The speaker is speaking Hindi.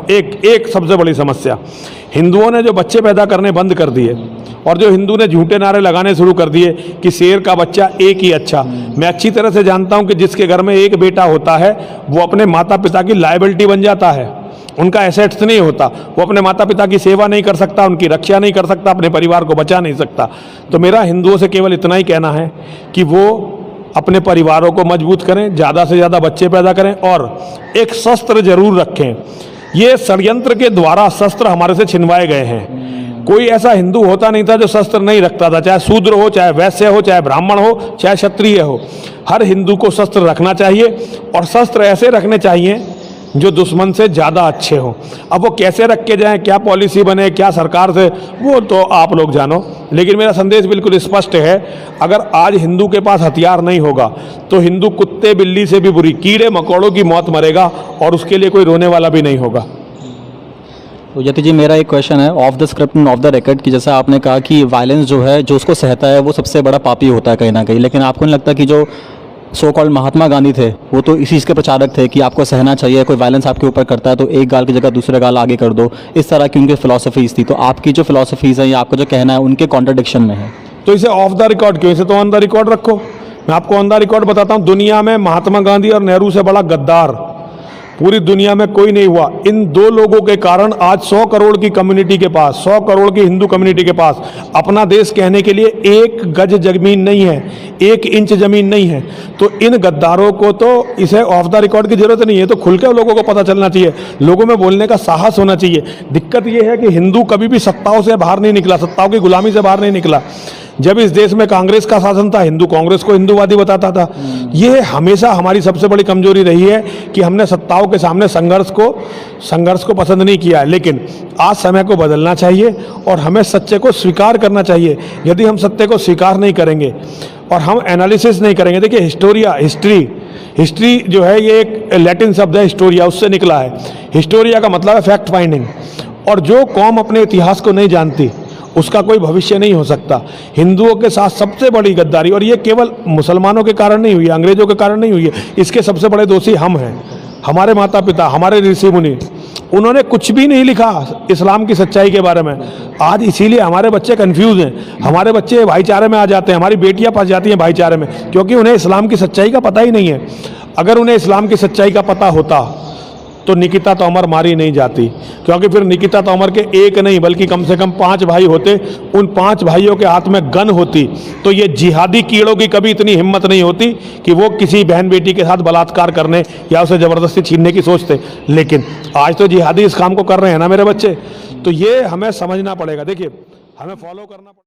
एक सबसे बड़ी समस्या, हिंदुओं ने जो बच्चे पैदा करने बंद कर दिए और जो हिंदू ने झूठे नारे लगाने शुरू कर दिए कि शेर का बच्चा एक ही अच्छा। मैं अच्छी तरह से जानता हूं कि जिसके घर में एक बेटा होता है वो अपने माता पिता की लायबिलिटी बन जाता है, उनका एसेट्स नहीं होता, वो अपने माता पिता की सेवा नहीं कर सकता, उनकी रक्षा नहीं कर सकता, अपने परिवार को बचा नहीं सकता। तो मेरा हिंदुओं से केवल इतना ही कहना है कि वो अपने परिवारों को मजबूत करें, ज़्यादा से ज़्यादा बच्चे पैदा करें और एक शस्त्र जरूर रखें। ये षड्यंत्र के द्वारा शस्त्र हमारे से छिनवाए गए हैं। कोई ऐसा हिंदू होता नहीं था जो शस्त्र नहीं रखता था, चाहे शूद्र हो, चाहे वैश्य हो, चाहे ब्राह्मण हो, चाहे क्षत्रिय हो। हर हिंदू को शस्त्र रखना चाहिए और शस्त्र ऐसे रखने चाहिए जो दुश्मन से ज़्यादा अच्छे हों। अब वो कैसे रख के जाएं, क्या पॉलिसी बने, क्या सरकार से, वो तो आप लोग जानो, लेकिन मेरा संदेश बिल्कुल स्पष्ट है। अगर आज हिंदू के पास हथियार नहीं होगा तो हिंदू कुत्ते बिल्ली से भी बुरी, कीड़े मकोड़ों की मौत मरेगा और उसके लिए कोई रोने वाला भी नहीं होगा। तो यति जी, मेरा एक क्वेश्चन है of the script end of the record कि जैसा आपने कहा कि वायलेंस जो है, जो उसको सहता है वो सबसे बड़ा पापी होता है कहीं ना कहीं, लेकिन आपको नहीं लगता कि जो सो कॉल्ड महात्मा गांधी थे वो तो इसी चीज़ के प्रचारक थे कि आपको सहना चाहिए, कोई वायलेंस आपके ऊपर करता है तो एक गाल की जगह दूसरे गाल आगे कर दो, इस तरह की उनकी फिलॉसफीज थी। तो आपकी जो फिलॉसफीज़ है या आपका जो कहना है उनके कॉन्ट्रडिक्शन में है, तो इसे ऑफ द रिकॉर्ड क्यों, इसे तो ऑन द रिकॉर्ड रखो। मैं आपको ऑन द रिकॉर्ड बताता हूँ, दुनिया में महात्मा गांधी और नेहरू से बड़ा गद्दार पूरी दुनिया में कोई नहीं हुआ। इन दो लोगों के कारण आज 100 करोड़ की कम्युनिटी के पास, 100 करोड़ की हिंदू कम्युनिटी के पास अपना देश कहने के लिए 1 गज जमीन नहीं है, 1 इंच जमीन नहीं है। तो इन गद्दारों को तो इसे ऑफ द रिकॉर्ड की जरूरत नहीं है, तो खुल के लोगों को पता चलना चाहिए, लोगों में बोलने का साहस होना चाहिए। दिक्कत यह है कि हिंदू कभी भी सत्ताओं से बाहर नहीं निकला, सत्ताओं की गुलामी से बाहर नहीं निकला। जब इस देश में कांग्रेस का शासन था, हिंदू कांग्रेस को हिंदूवादी बताता था। ये हमेशा हमारी सबसे बड़ी कमजोरी रही है कि हमने सत्ताओं के सामने संघर्ष को पसंद नहीं किया है। लेकिन आज समय को बदलना चाहिए और हमें सत्य को स्वीकार करना चाहिए। यदि हम सत्य को स्वीकार नहीं करेंगे और हम एनालिसिस नहीं करेंगे, देखिए हिस्ट्री जो है ये एक लैटिन शब्द है, हिस्टोरिया, उससे निकला है। हिस्टोरिया का मतलब है फैक्ट फाइंडिंग, और जो कौम अपने इतिहास को नहीं जानती उसका कोई भविष्य नहीं हो सकता। हिंदुओं के साथ सबसे बड़ी गद्दारी, और ये केवल मुसलमानों के कारण नहीं हुई, अंग्रेजों के कारण नहीं हुई है, इसके सबसे बड़े दोषी हम हैं। हमारे माता पिता, हमारे ऋषि मुनि, उन्होंने कुछ भी नहीं लिखा इस्लाम की सच्चाई के बारे में। आज इसीलिए हमारे बच्चे कंफ्यूज हैं, हमारे बच्चे भाईचारे में आ जाते हैं, हमारी बेटियां फंस जाती हैं भाईचारे में, क्योंकि उन्हें इस्लाम की सच्चाई का पता ही नहीं है। अगर उन्हें इस्लाम की सच्चाई का पता होता तो निकिता तोमर मारी नहीं जाती, क्योंकि फिर निकिता तोमर के एक नहीं बल्कि कम से कम 5 भाई होते। उन 5 भाइयों के हाथ में गन होती तो ये जिहादी कीड़ों की कभी इतनी हिम्मत नहीं होती कि वो किसी बहन बेटी के साथ बलात्कार करने या उसे ज़बरदस्ती छीनने की सोचते। लेकिन आज तो जिहादी इस काम को कर रहे हैं ना मेरे बच्चे। तो ये हमें समझना पड़ेगा, देखिए हमें फॉलो करना पड़ेगा।